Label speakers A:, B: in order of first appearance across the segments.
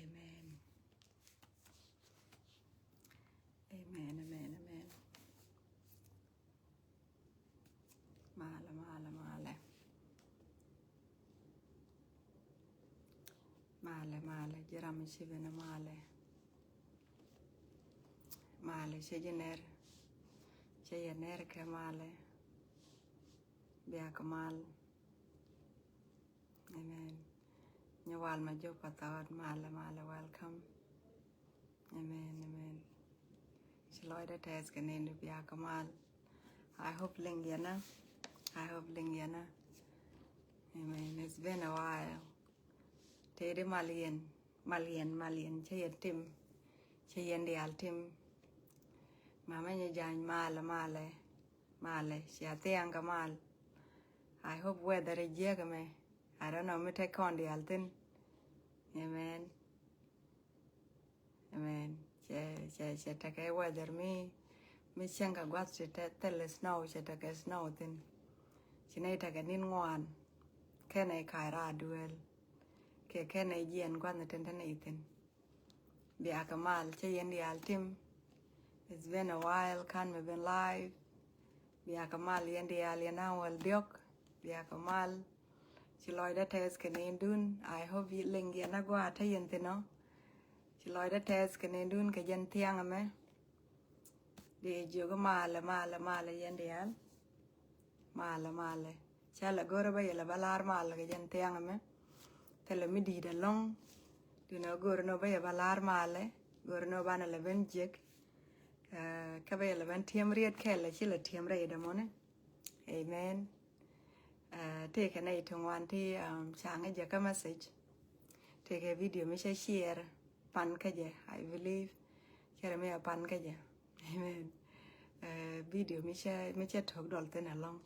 A: Amen. Amen, amen, amen. Male, male, male. Male, male, jirami shivene male. Male, shejener ke male. Biaka mal. Amen. Nyawal majopa thawad male, male, welcome. Amen, amen. Shaloida tez kanenu biaka mal. I hope lingiana. Amen. It's been a while. Tede malien. Chayen tim. Chayen dial tim. Mama nyajan male. Shiatianga mal. I hope weather is jagame. I don't know, me take on the altin. Amen. She take a weather me changa got she tell snow, she take a snow thin. She nay take a nin one. Can I kaira duel? Can I yen guan the tentanatin? Biakamal, chayen the altim. It's been a while, can we been live? Biakamal yendi aliena wal diok. Biakamal. Chiloida test can dun. I hope you lingi and I go at no. Chiloida test can dun kajan tiangame. De joga male yendial. Male. Chala gora by la balar mal kajan tiangame. Tell me did a long. Do no go no by a balar male. Go no ban 11 jig. Cabay 11 tiam read kella chilla tiam read money. Amen. Take an 8 on one tea, chang a jacka message. Take a video, Misha share, pankaja, I believe. Jeremy a pankaja. Amen. Video, Misha talk dalton along.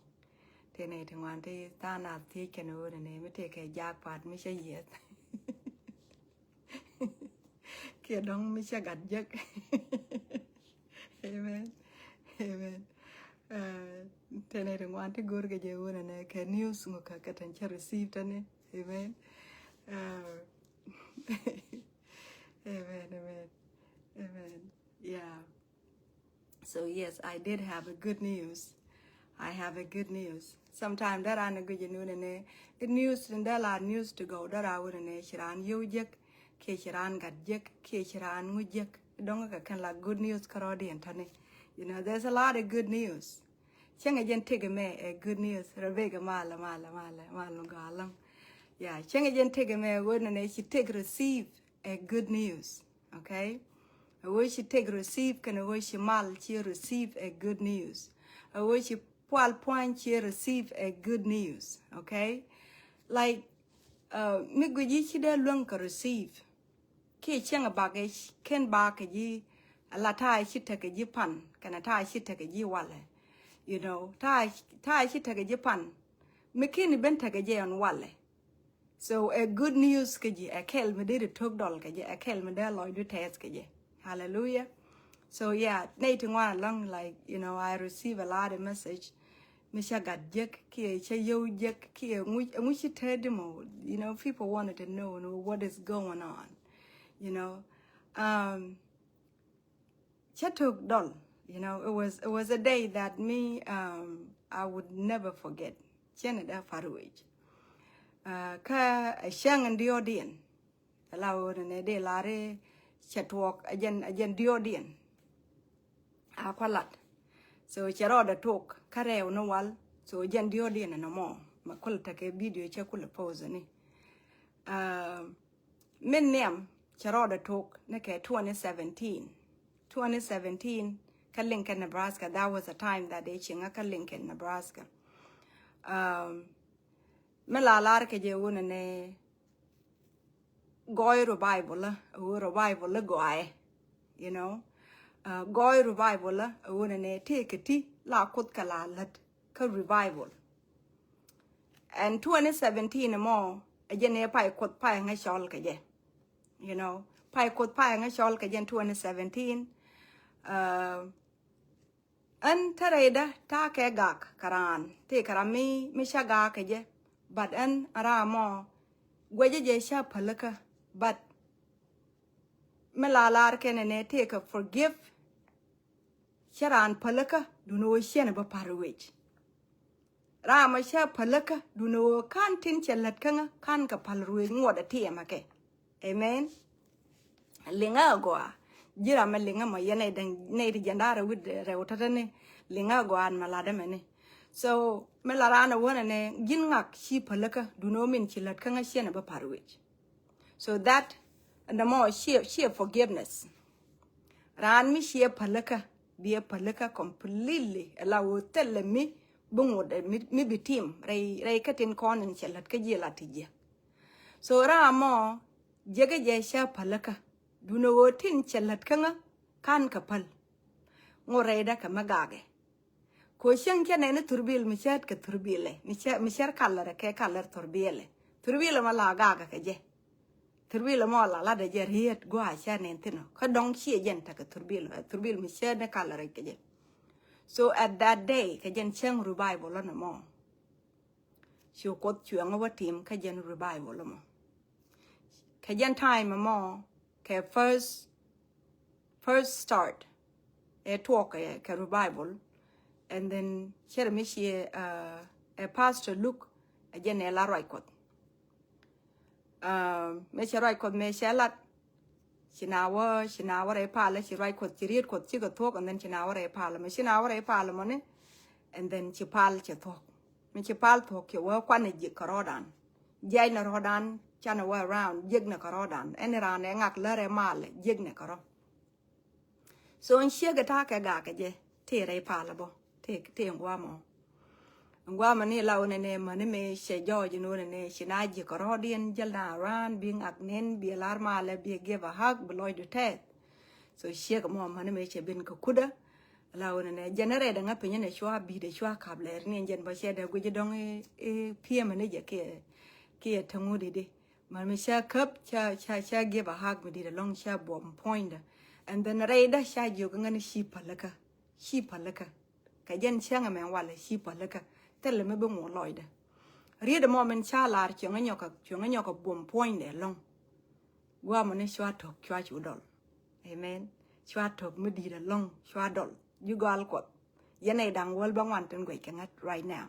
A: 10 8 on one tea, stand up, take an old name, take a jackpot, Misha yet. Kedong Misha got jack. Amen. 10 8 want to go to get you and a news muka and received an amen. Amen. Yeah. So yes, I did have a good news. I have a good news. Sometimes that I good you know the news and there are news to go that I wouldn't shiran you jack, kishiran got jack, kishiran mujak. Don't can like good news karodi and tani. You know, there's a lot of good news. Chang again take me a good news. Rebecca mala galang. Yeah, Chang again take me a word and she take receive a good news. Okay? I wish she take receive can I wish she mal she receive a good news. I wish she point she receive a good news. Okay? Like me go yi she de lung ka receive. Ki chang a baggage ken back a ye a latai she take a jipan can a tie she take a ye wale. You know, tie she take a jipan. McKinney been take a jay on wale. So a good news kaji a kel me did a talk doll kaji a kel me there lloyd test kaji. Hallelujah. So yeah, nating one along like you know, I receive a lot of message. Misha got jack ki yo jack ki and we should tell them all. You know, people wanted to know what is going on. You know. Chatuk doll. You know, it was a day that me I would never forget. Chenada faruage. Ka shang and diodian. Allow an day lare chatwalk again diodian. Aqualat. So charoda talk, careo no wal, so again diodian and no more. Makul take a video chakula pose ni. Min name charoda talk neke 2017. 2017, Lincoln, Nebraska. That was a time that they chingaka Lincoln, Nebraska. Mela larke je wunane goy revival, goy, you know. Goy revival, wunane take a tea, la kutkala let ka revival. And 2017 more, a jene pai kot pai nga shawl kaje. You know, pai kot pai nga shawl kaje 2017. An tareda ta ke gak karan te karami misha gak je but an ara mo gweje je sha palaka but melalar kenene take a forgive sharan palaka duno shene ba parwech rama sha palaka duno kan tin chalat kanga kan ka palruwe ngoda tiema ke amen linga goa jira ma linga ma yene dan ne di jandara wid rewtata ne linga goa malada mene so melarana wona ne gingak shi palaka duno min chilat kanga shene ba parwech so that and the more sheer forgiveness ran mi sheer palaka be palaka completely allow tell me bungo de mi bitim ray katin kon in chalat ka jela tije so ra mo jege je sha palaka duno wotin chalat kanga kan kapal ngore da ka magage ko shan kene ne turbil mi chat ka turbile mi shar kallara ke kallar turbile mala gaga ka je turbile mo la de je riet go a sha ne tino ka dong chi jen ta ka turbile mi shar ne kallara ke je so at that day ka jen chang revival la mo shu kot chuang wa tim ka jen revival la mo ka jen time mo ka first start a talk ka revival and then share me she a pastor look a jen la right kot me she right kot me shalat shinawa re pala she right kot chiriet kot chi ko Thok and then shinawa re pala me shinawa re pala mone and then she pal che Thok me she pal Thok ke wa kwane ji karodan jai na rodan chana wa around jig na karodan ene ran e ngak lere male jig na karo so in she ga ta ka ga ke je te re pala bo te ngwa mo ngwa mani law ne mani me she joji no ne shina ji karodian jalna ran being agnen be alarma le be give a hug below the tet so she ga mo mani me she bin ka kuda law ne genere da ngape ne shwa bi de shwa kabler ni jen ba she da guji dong e pm ne je ke tangudi de man me she cup cha give a hug me de long sha bomb point and then raida sha jo ngani shi palaka ka jen changa men wala shi palaka tell me be mo loida read the moment chalar chunga nyoka bom point de long gwa mo ne shwa tok chwa chudol amen shwa tok me di de long shwa dol you gal ko yene dang wol bangwan ten gwe kangat right now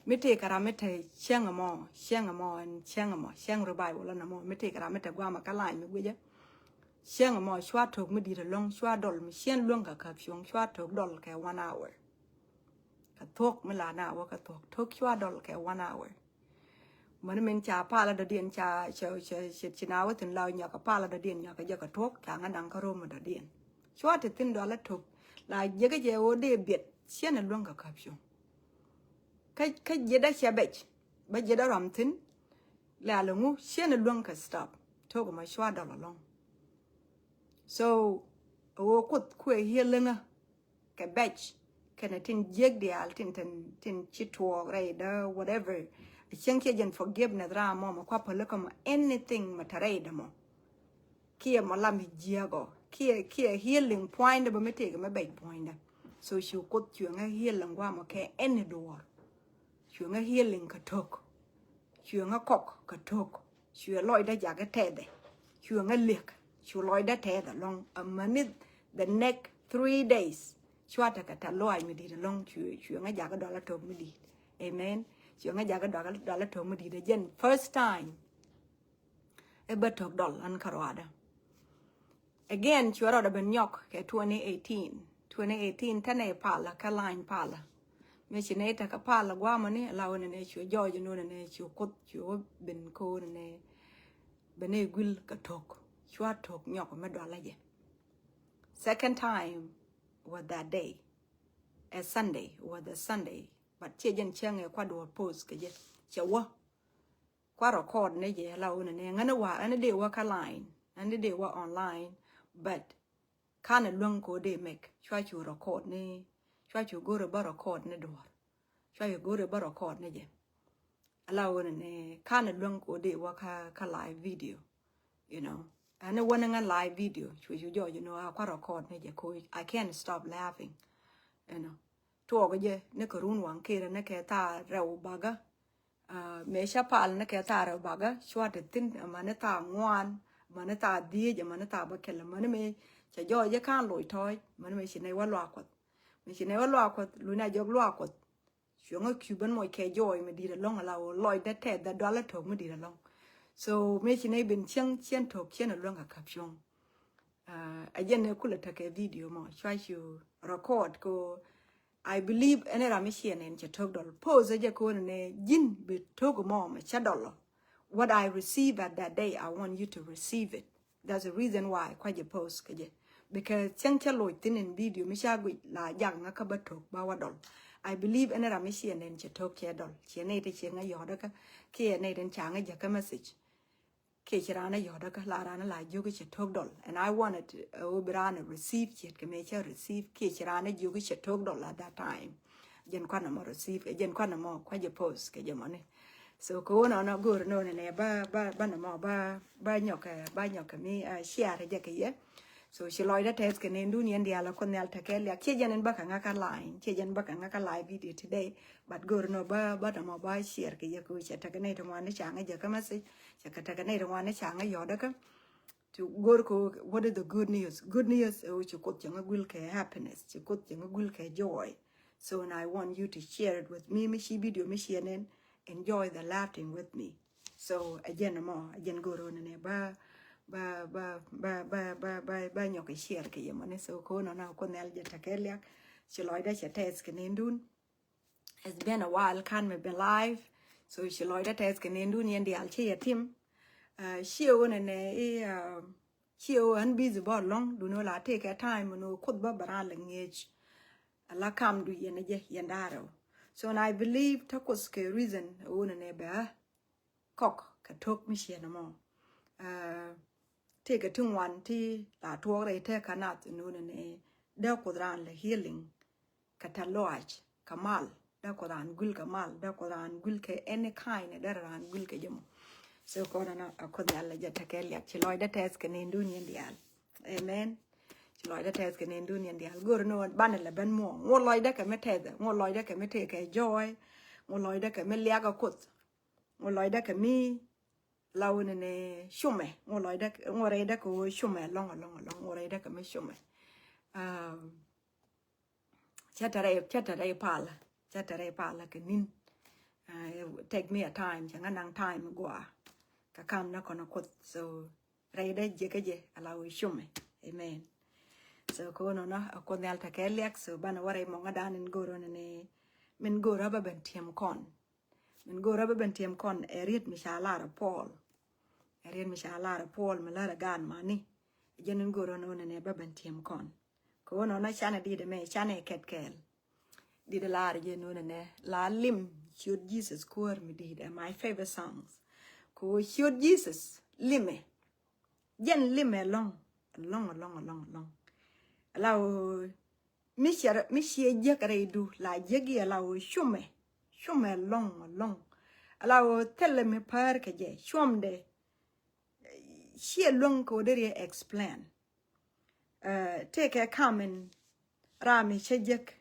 A: me te kara me te changa mo chang revival na mo me te kara me te gwa ma kala mi gwe changa mo shwa tok me di de long shwa dol me shen long ka fyong shwa tok dol ka 1 hour ka Thok mila na wa ka Thok chwa dol ke 1 hour man men cha pala da dien cha china wa tin law nya ka pala da dien nya ka ja ka Thok ka ngan ka rom da dien chwa te tin do la Thok la je ga je o de biet chen luong ka kapsyo ka je da cha bech ba je da ram tin la lungu chen luong ka stop Thok ma chwa dol long so o kut ku he lenga ka bech kana tin jeg de al tin chitwo raida whatever chenke jen forgiveness ra mo kwa palaka mo anything mataraida mo kia malami jiago kia healing point ba mete ga big point so she could chuanga healing wa mo ke any door chuanga healing ka Thok chuanga kok ka Thok chua loida jaga tede chuanga lek chu loida tede long a minute the next 3 days chua ta ka loy mi di long chu nga ja ga dollar Thok mi di amen chu nga ja ga dollar Thok mi di de jen first time e ba Thok dol an karwada again chu ro da ben yok ke 2018 tane pala ka line pala me chine ta ka pala gwa mane law ne chu jojo no ne chu kot chu ben ko ne bene gul ka Thok chua Thok nyok me dollar je second time was that day a Sunday was the Sunday but chen chang e kwa do post ke je chewa kwa record ne je la one ne ngana wa an de wa ka line an de wa online but kana long ko de make chwa chu record ne chwa chu go re ba record ne do chwa chu go re ba record ne je ala one ne kana long ko de wa ka live video you know and one a live video chu jo you know kwa record ne je ko I can't stop laughing you know to je ne ko run wan ke ne ke ta rew baga me sha pal ne ke ta rew baga chwa de tin ma ne ta ngwan manata die ja manata ba kella maname cha jo je kan loy toy maname shine wa lwa kwat me shine wa lwa kwat luna jog lwa kwat shonga cuban mo ke joy me di long la o loy da te da dollar to me di long so me shine bin chen to chen long ka kapshon again ne kula take video mo try to record ko I believe ene ra me shine en cha tok dol pose je ko ne jin be tok mo me cha dol what I receive at that day, I want you to receive it. That's the reason why I quite post kaje. Because chanchalo tin in video misha la yang nakabatok bawadol. I believe in a ramishi and then chatok chedol. Chianate chinga yodaka, kia nate and changa jaka message. Kishirana yodaka larana la yuga chatok dol. And I wanted Oberana receive chit kamecha receive Kishirana yuga chatok dol at that time. Jen kwanamo receive, jen kwanamo quite post kajamone. So ko no good no ne ba na mo ba nyoka mi share je ke ye so she loida test ke ne nduni ndi ala ko ne alta ke ya che janen ba kan ka line che jan ba kan ka live video today but good no ba na mo ba share ke ye ko che ta ke ne to wan changa je ka masi che ka ta ke ne to wan changa yo da ka to go ko what is the good news which ko changa gul ke happiness che ko changa gul ke joy so and I want you to share it with me shi video mi share enjoy the laughing with me. So again more again go on ne ba nyoka share ke yemane so ko na ko ne alja takelia she loida she test ke ndun it's been a while can me be live so she loida test ke ndun yendi alche yatim she on ne she on busy bo long do no la take a time no could ba baral ngech ala kam du yene je yendaro. So and I believe takos ke reason one neba cock ka talk me share no more. Take a tung one tea la tuore te kanat no ne da kodran le healing kataloach kamal da kodan gul kamal da kodan gul ke any kind da ran gul ke jamo. So kodana akodal la jatakel yak chiloy da test ke ne nduni ndial. Amen. Loida test ke nendu ni ndi algor no banela ben mo ngo loida ke metede ngo loida ke meteke joy ngo loida ke meliaga kut ngo loida ke mi lawne ne shume ngo loida ngo reida ko shume long ngo reida ke me shume chatare pala ke nin take me a time changa nang time gwa ka kam na kono kut so reida je alawi shume amen. So kono no ko ne alta keliak so bana ware mo ngadan en goro ne min goro ba ben tiem kon eriet mishalara Paul malara gan mani jenen goro no ne ba ben tiem kon kono na chana di de me chana ketkel di de lar je no ne la lim should Jesus core me di de my favorite songs ko should Jesus lime jen lime long lao mishia jekare du la jegi lao shume long lao tell me par ke je shumde she long ko dere explain take a comment rami chejek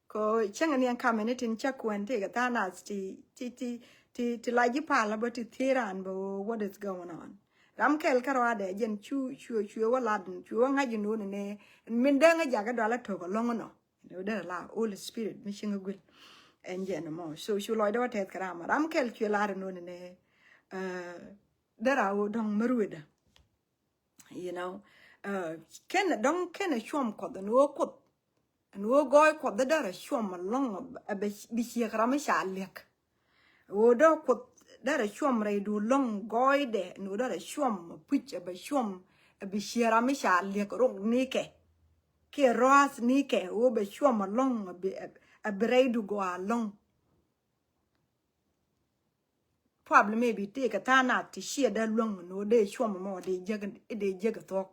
A: ko changani an comment in chakwen take a tanas ti laji pala but tiran bo what is going on Ramkel karwade jen chu waladin chu ngaji no ne mindanga jaga dala to long no de la Holy Spirit mishinga gul enjen mo so chu loida watet karama ramkel chu la no ne dara wo dong meruida you know ken shom ko the no ko no goy ko the dara shom long bi shi karama shalek wo do ko dara shom re du long goy de no dara shom puch ba shom bi shira mi sha le ko ni ke ras ni ke o be shom long a bredu go along problem maybe take a tana to share that long no de shom mo de jega Thok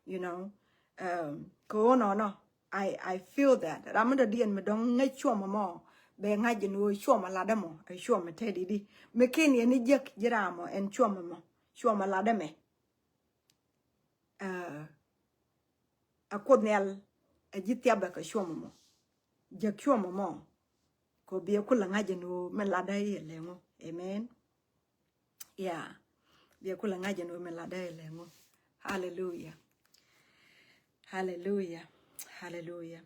A: you know ko no I feel that ramada di en me don ngai shom mo be ngaji no shoma ladamo e shoma tedi di mekeni ni jek jiramo en shoma ladame akodnel e jitia ba ka shoma mo jek shoma mo ko be kula ngaji no me lada yelengo amen yeah be kula ngaji no me lada yelengo Hallelujah. Hallelujah. Hallelujah.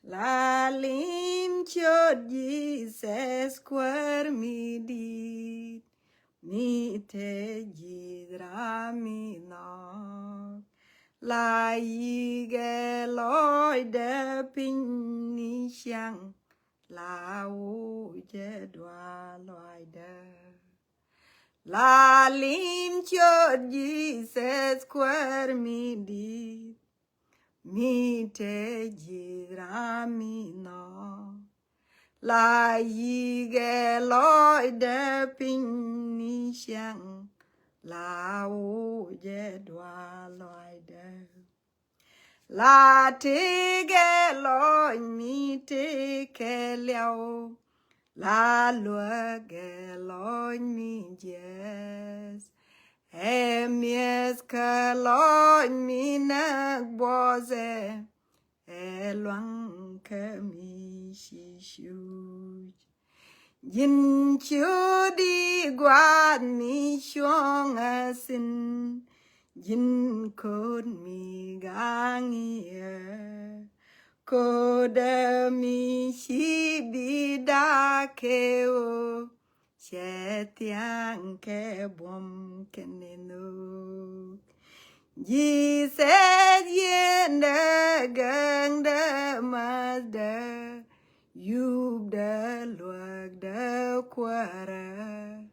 A: La lim chod Jesus quer mi dit mi te jidra mi no la yige loy de pin ni xiang la u je dwa loy de la lim chod Jesus quer mi dit mi te jidra mi no la yige loy de pin ni xiang la u je dwa loy de la tige loy mi te ke liao la lue ge loy mi jes mies ke loy mi na boze loang ke mi shishu Yin chudi guad mi shuang asin Yin kod mi gang ye Koda mi shibi da keo Shetiang ke bom keneno Ji said yen da gang da mazda Yub da luag da kwara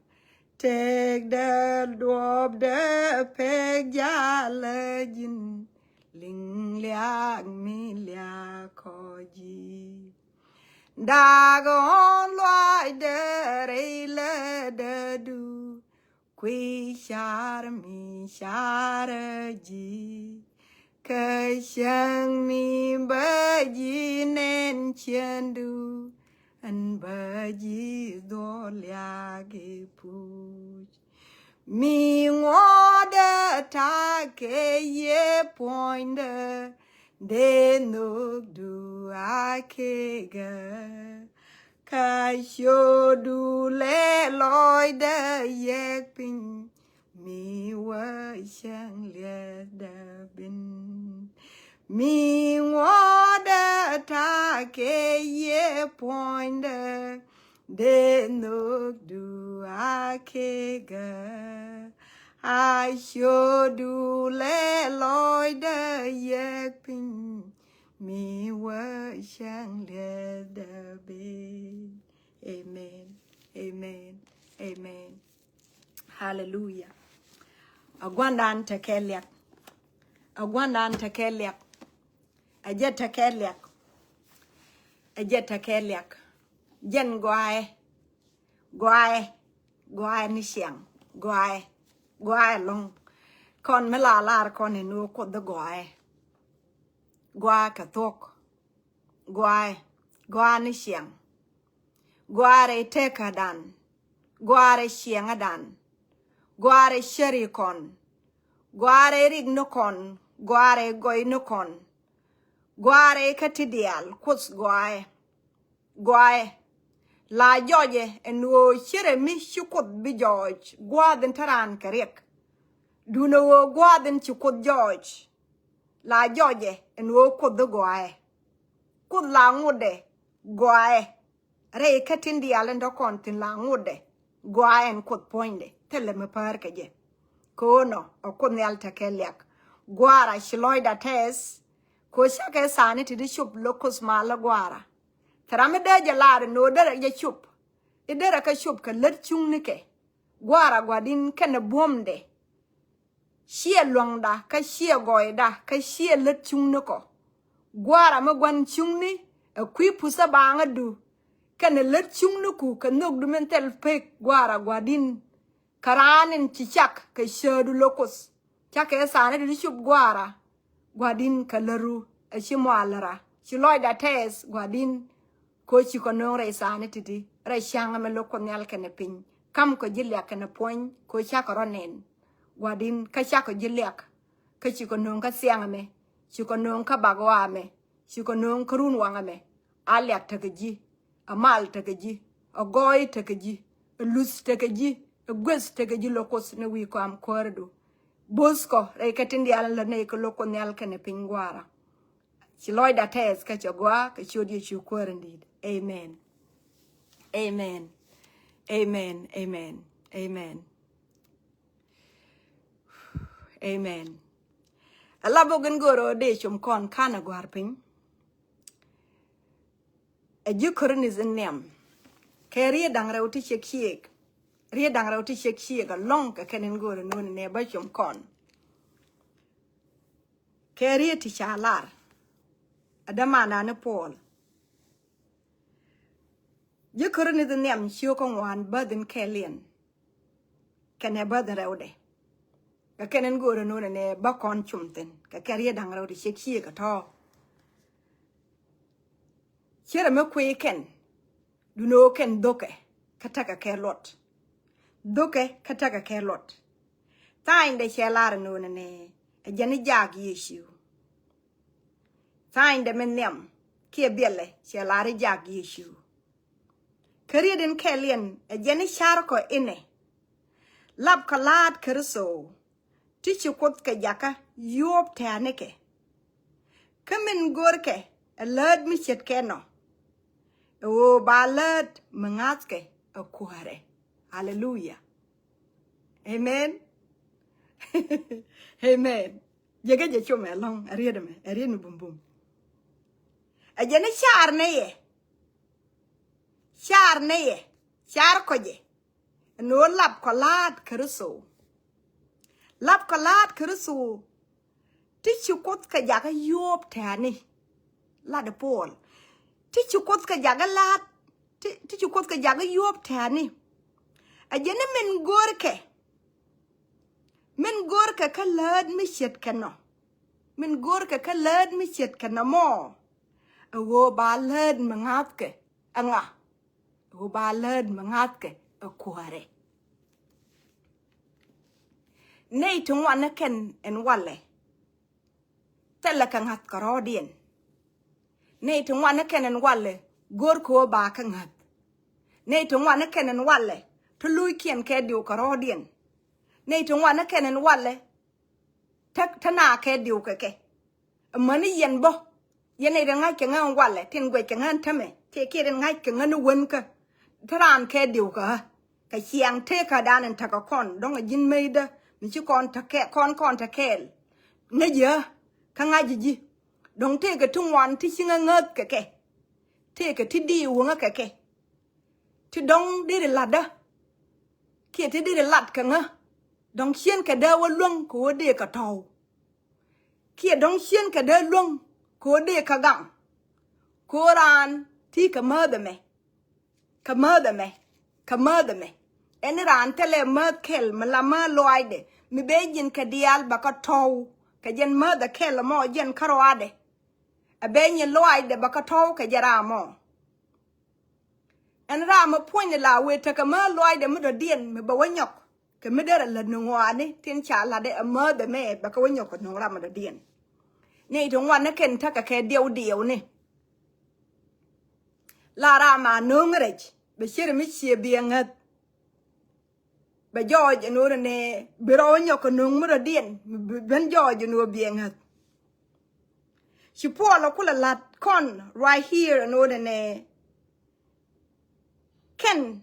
A: Take da dwab da peg jala jin Ling liag mi liag koji Dagon loy da rei la da du Qui shar mi shar ji Cái sang mi ba ji nen chen du An ba ji do lia ge pu Mi ngo da ta ke ye point De no du a ke ga Ka sho du le loy da ye pin Mi wa shang le da bin Mi water take ye point de no do I kega I sure do le loy de ye pin mi wa shang le da bin Amen. Amen. Amen. Hallelujah. Agwandan tekeliak. Agwandan tekeliak. Ajet tekeliak. Ajet tekeliak. Jen guai. Guai. Guai ni siang. Guai. Guai long. Kon melalar kon inu kod the guai. Guai ka Thok. Guai. Guai ni siang. Guai teka dan. Guai siang dan. Guai sheri kon. Guai rig no kon. Guai goi no kon. Guare katidial kus guai la George en wo chere mi chukut bi George guaden taran karek duno wo guaden chukut George la George en wo kud the guai kud la ngude guai re katindial endo kontin la ngude guai en kud poinde tele me parke je kono o kud ne alta kelyak guara shloida tes ko shake sani ti di chup locus mala gwara tarame de jalare no dere je chup idere ka chup ka let chung nike gwara gwadin kene bomde shie longda ka shie goida ka shie let chung niko gwara me gwan chung ni e kwi pusa banga du kene let chung niku ka nok du mentel pek gwara gwadin karanin chichak ka shedu locus chake sani ti di chup gwara Gwadin kalaru a shimwalara shiloida tes gwadin ko chikono re sane titi re shanga me lokonyal kene pin kam ko jilya kene poin ko chakoronen gwadin ka chako jilyak ka chikono ka sianga me chikono ka bagwa me chikono krun wanga me alyak takeji amal takeji agoy takeji lus takeji gwes takeji lokos ne wi ko am kordo Busco, Rekatin the Alane, Loco Nelkan, Pinguara. She loyed at test, catch your guac, showed you indeed. Amen. Amen. Amen. Amen. Amen. Amen. A labogan goro de chum con kana guarping. A jukurin is in them. Carry a dangra to shake. Read dangra to shake a long a cannon go and noon in a bachum con. Carry a tishalar. A damana and a pole. You couldn't the name Shokon one burden Kalian. Can a burden rowdy? A cannon go and noon in a buck on chumten. A carry a dangra to shake at all. Here a milkway ken. Do no ken doke. Kataka care lot. Doke kataka care lot. Time the shalar noon and a jenny jag issue. Time the men them. Kia belle shalari jag issue. Career in Kalian, a jenny sharko inne. Lab kalad kerso. Teach you quote kajaka, yop taneke. Come in gorke, a lad mishet keno. Oh, ballad, mangatke, a kuare. Hallelujah. Amen. Amen. You get your chum along, a read me, a read boom boom. A jenny char naye. Char naye. Char koje. No lap collad keruso. Lap collad keruso. Teach you quote kajaka yop tani. Lad a pole. Teach you quote kajaga lad. Teach you quote kajaga yop tani. A gentleman gorke. Men gorka ka lad me shit cano. Men gorka ka lad me shit cano more. A wo ba lad mangatke. Anga. Wo ba lad mangatke. A kuare. Nay to one ken and wale. Telakan hat karodian. Nay to one ken and wale. Gorko ba kan hat. Nay to one ken and wale. To Luiki and Kedio karodian. Nay to one ken and wale. Tana Kedio keke. A money yen bo. Yen a niking on wale. Tin waking on tame. Take it and niking on a winker. Taran Kedio ka. Kachiang take her down and take a con. Don't a gin made. Miss you con to kale. Naja. Kangaji. Don't take a 2-1 teaching a nerd keke. Take a tiddy wunga keke. To dong did a ladder. Kitty did a lad kanga. Dong sien ka da wa lung ko de ka tau. Kia dong sien ka da lung ko de ka gang. Koran ti ka murder me. Ka murder me. Ka murder me. Eni ran tele murd kel malama loide. Mi bejin ka dial ba ka tau. Ka jen murder kel mo jen karoade. A benye loide ba ka tau ka jara mo. And Ram a point la we take a mer loide mother dien me ba wanyok. Ke me dere la nungwane tin cha la de a murder me ba ka wanyok no ram da dien. Ne to wan ken taka ke dio ne. La rama nungrej be shire mi sie biengat. Ba George no ne biro wanyok nung mother dien ben George no biengat. She pour la kula lat con right here and ne Ken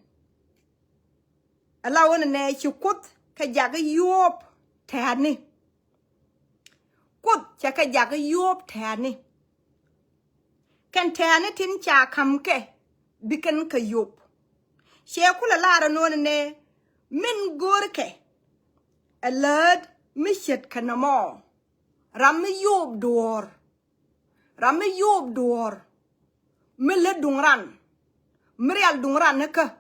A: allow one ne chukut ka jaga yop tani. Kut chaka jaga yop tani. Ken tani tin cha kamke biken ka yop. She kula lara no ne min gorke. A lad mishet kanamo. Ram yop door. Ram yop door. Mille dungran. Mirial dungran neka.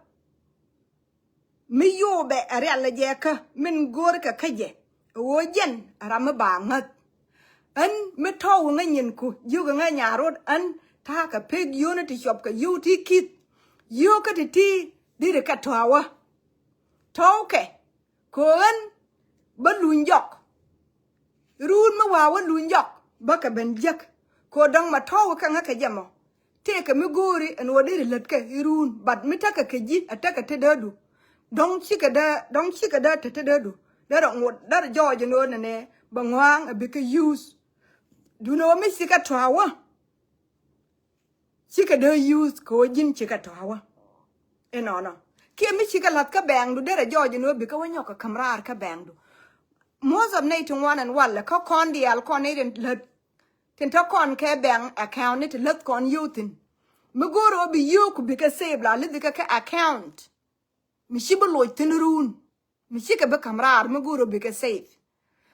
A: Mi yobe arial jeka min gorka kaje. Wojen ram bangat. An mi taw nga nyin ku yuga nga nyarod an ta ka pig unity shop ka yuti kit. Yuka ti dire ka tawa. Tawke. Ko an ba lunjok. Run ma wawa lunjok. Baka ben jak. Ko dang ma taw ka nga ka jamo. Take a muguri and what did let irun, but me take a kaji, attack a tedadu. Don't chick a da, to tedadu. that George no ne bangwang a big use. Do no me sika trawa. Sika do use ko jin chika trawa. No. Kia me sika lat ka bang do that George no bika wanyoka kamrar ka bang do. Most of night one and one la ka kon di al kon eden let tinta kon ke bang account it let kon youtin. Magoro be you could bika save la let ka account. Mishiba loy tinurun. Mishika be kamrar magoro bika save.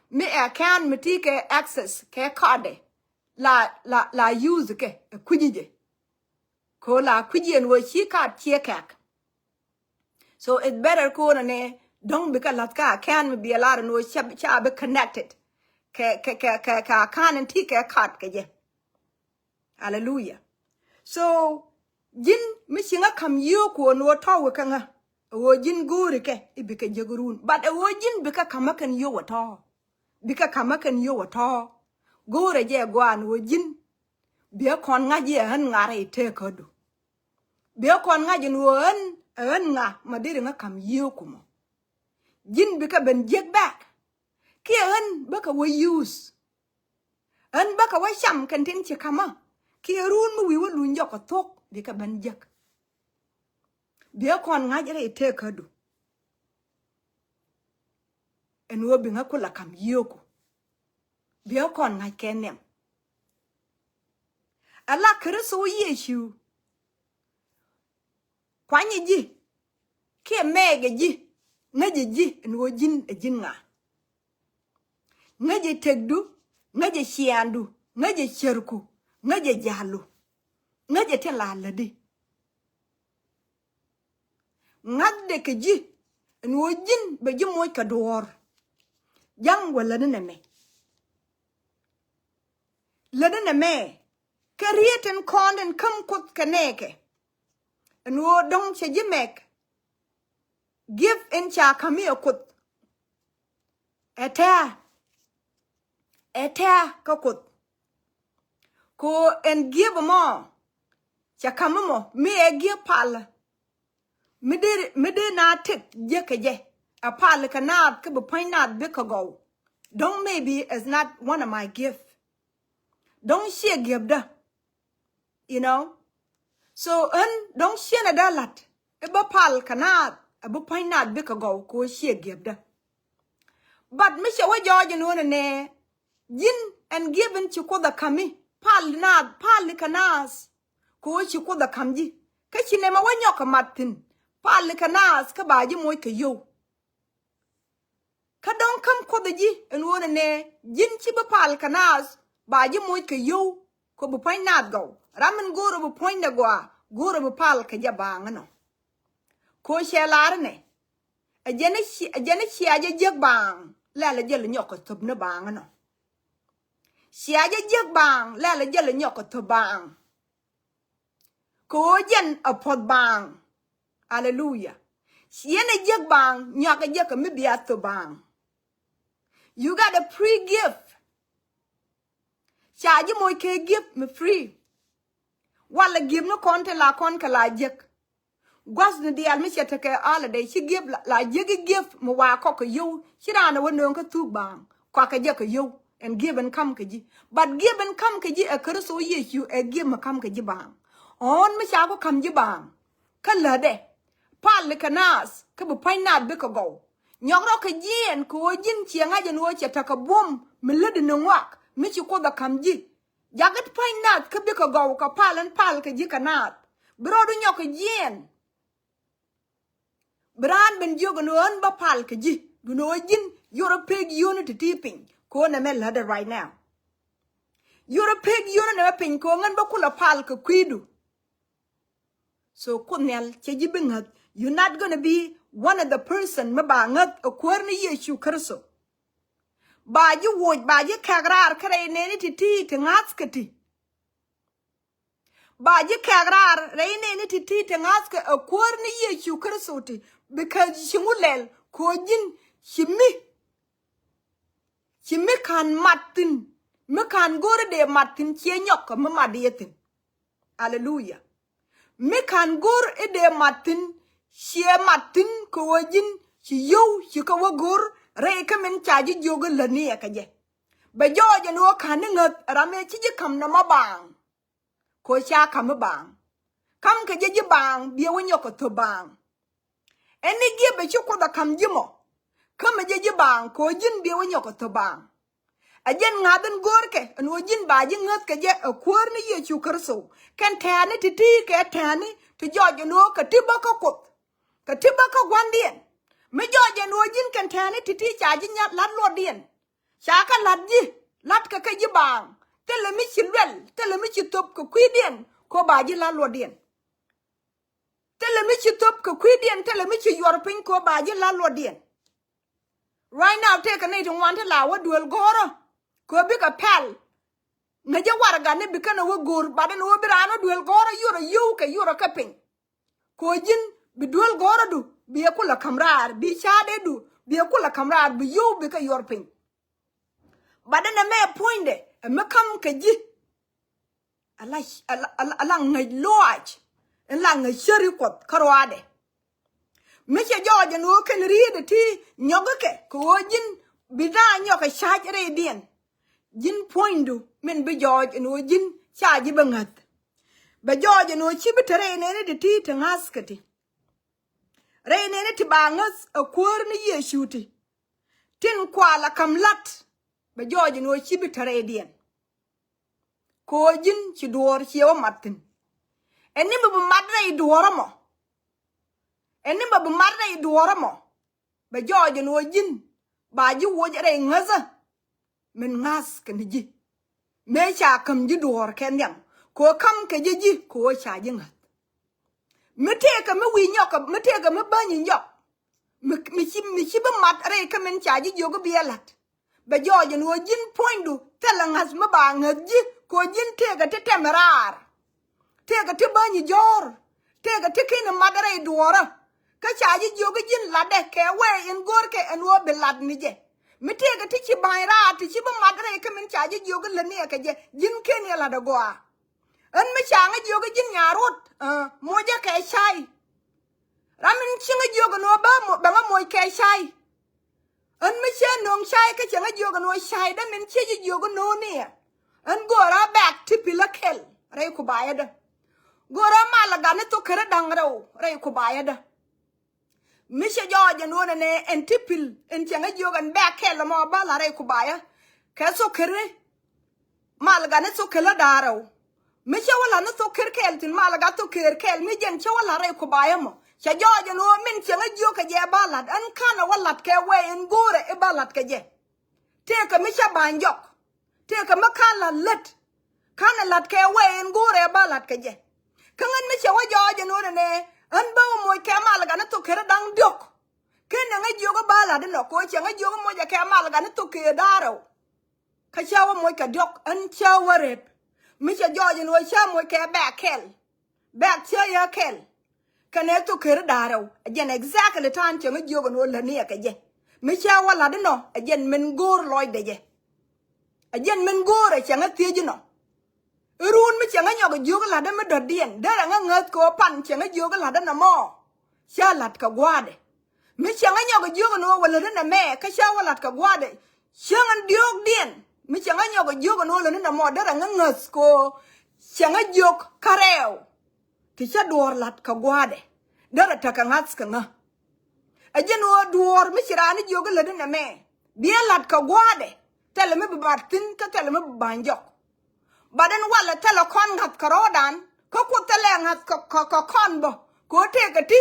A: Me account me take access ke card la use ke kujije ko la kujien wo shi card check. So it better ko ne don't because latka account me be a lot no cha be connected ke account and take card ke je. Hallelujah. So jin mishinga kam yo ko no tawo kanga wo jin guri ke ibike jegurun but wo jin bika kamakan yo wato bika kamakan yo wato gore je gwan wo jin bia kon nga je han ngare te kodu bia kon nga jin wo an nga madire nga kam yo kumo jin bika ben jeg back ki an baka wo use an baka wa sham kan tin che kama ki run mu wi wo lunjo ko Thok bika ben jeg bia kon nga je te kodu en wo bi nga kula kam yo ko bia kon nga kenem ala kristo yeshu kwanye ji ke mege ji ngaje ji no jin ejin ngaje tegdu ngaje shiandu ngaje cherku ngaje jalu ngaje telaladi ngade ke ji no jin be ji moy ka dor jang wala ne me ladana me Karieten konden kam kut kaneke. And wo dong che jimek. Give in cha kamio kut. Eta kakut. Ko en give mo. Cha kamamo me e give pal. Mide na tit jeke je. A pal kanad ke point not bikago. Don't maybe is not one of my gift. Don't share give da. You know, so don't share a dalat. Eba pal kanat, eba painat bikago ko share give da. But Misha wa George and ne yin and given chukoda kami pal nad pal kanas ko chukoda kamji. Kachinema wanyoka matin pal kanas kabaji moy ka yo. Kadon kam kodaji and one ne yin chiba pal kanas baji moy ka yo ko bu painat go. Ramen goro bu point na gwa goro bu pal ka jabang no ko shelar ne a jene aje jeg bang la jel nyoko tob na bang no aje jeg bang la jel nyoko to bang ko jen a pod bang hallelujah yene jeg bang nyaka jeg me bia to bang you got a free gift aje moy ke gift me free wala give no konte la kon ka la jek gwas no dial mi chete ke ala de chi give la jek give mo wa ko ko yo chi rana wono ka tu bang ko ka je ko yo and give and come ka ji but give and come ka ji e kristo yesu e give ma come ka ji bang on mi cha ko kam ji bang ka la de pal ka nas ka bu painat be ko go nyogro ka jien ko jin chianga je no chete ka bum mi le de no wak mi chi ko da kam ji Jagat painat ka bika go ka palan pal ka jikanat. Brodo nyoka jen. Bran ben jogo no an ba pal ka ji. Guno jin you're a pig unit tipping. Ko na mel hada right now. You're a pig unit na pin ko ngan ba kula pal ka kwidu. So kunel cheji bingat you're not going to be one of the person mabangat o kwarni yeshu karso. Ba ji woj ba ji kagrar kare ne ni titi tingatskati ba ji kagrar re ne ni titi tingatska a korni yesu kristoti because shimulel ko jin shimi kan matin me kan gore de matin che nyok me madietin hallelujah me kan gor e de matin she matin ko jin shi yo shi ko gor re ka men chaji jogo la ni ka je ba jo je no kan ngat rame chi je kam na ma bang ko cha kam bang kam ka je bang bi wonyo ko to bang eni gi be chu ko da kam jimo kam je bang ko jin bi wonyo ko to bang ajen ngaden gorke an wojin ba je ngat ka je akwor ni ye chu karso kan tane titi ke tane to jo je no ka tiba ka kot ka tiba ka gwandien me jo je no jin kan tane titi cha je nyat lat lo dien cha ka lat ji lat ka je bang tele mi chilwel tele mi chitop ko kwidien ko ba je lat lo dien tele mi chitop ko kwidien tele mi chi yor pin ko ba je lat lo dien right now take a night want la wa duel goro ko bi ka pel na je warga ne bi kana wo gor ba den wo birano duel goro yoro yu ke yoro ka pin ko jin bi duel goro du bi ko la kamrar bi chade du bi ko la kamrar bi yu bi ka yor pin ba den me poinde me kam ka ji ala ngai loach la ngai sheri ko karwade me che joje no ken riede ti nyogoke ko jin bi da nyoka shajre dien jin poindu men be George no jin chaji bangat ba George no chi bitere ne de ti tangaskati re ne ti bangas a kwor ni yeshuti tin kwala kamlat ba George no chi bitere dien ko jin chi dor chi o matin eni bu madre doro mo eni bu madre doro mo ba George no jin ba ji wojere ngaza men ngas kan ji me cha kam ji dor ken yam ko kam ke ji ko cha ji ngat me te ka me wi nyok me te ka me ba ni nyok mi chi ba mat re ka men cha ji yo go bielat ba jo je no jin pointu tela ngas me ba ngat ji ko jin te ka te temerar te ka te ba ni jor te ka te kin madare dora ka cha ji yo go jin la de ke we en gor ke en wo belad ni je mi tega ti ci bayra ti ci ba madre ke min chaji jogo la ne ka je jin ken ya la da goa an mi changa jogo jin nyarot moja ke shai ramin chinga jogo no ba ma moy ke shai an mi che nong shai ka chinga jogo no shai da min che jogo no ne an gora back ti pilakel re ku bayada gora malaga ne to kere dangraw re ku bayada Misha George and one and tipil and Changa Jogan back hell more ballare kubaya. Caso kere Malaganet so kiladaro. Misha wala no to kirkel till Malagato kirkel, Mijan Chawalare kubayamo. Sha George and one min Changa Joka ja ballad and kana walat ke way and gore a ballad kaje. Take a Misha banjok. Take a Makala let. Kana lat ke way and gore a ballad kaje. Kangan Misha wa George and one an ba mo ke malaga na to kere dang diok ken nga jogo bala de no ko che nga jogo mo ja ke malaga na to ke daro ka chawa mo ka diok an chawa rep mi cha joje no cha mo ke back che ya kel kane to kere daro again exactly tan che nga jogo no la ne ka je mi chawa la de no again men gor loy de je again men gor che nga tie no Run mi changa nyoga joga la da me do dien dara nga ngat ko pan changa joga la da na mo sha lat ka gwade mi changa nyoga joga no wala na me ka sha wala ka gwade changa diog dien mi changa nyoga joga no la na mo dara nga ngat ko changa jog kareo ti cha dor lat ka gwade dara ta ka ngat ka nga ajen wo dor mi chirani joga la da na me bia lat ka gwade tele me batin ka tele me banjok badan wala telekon ngat karodan ko ku tele ngat ko kon bo ko te ka ti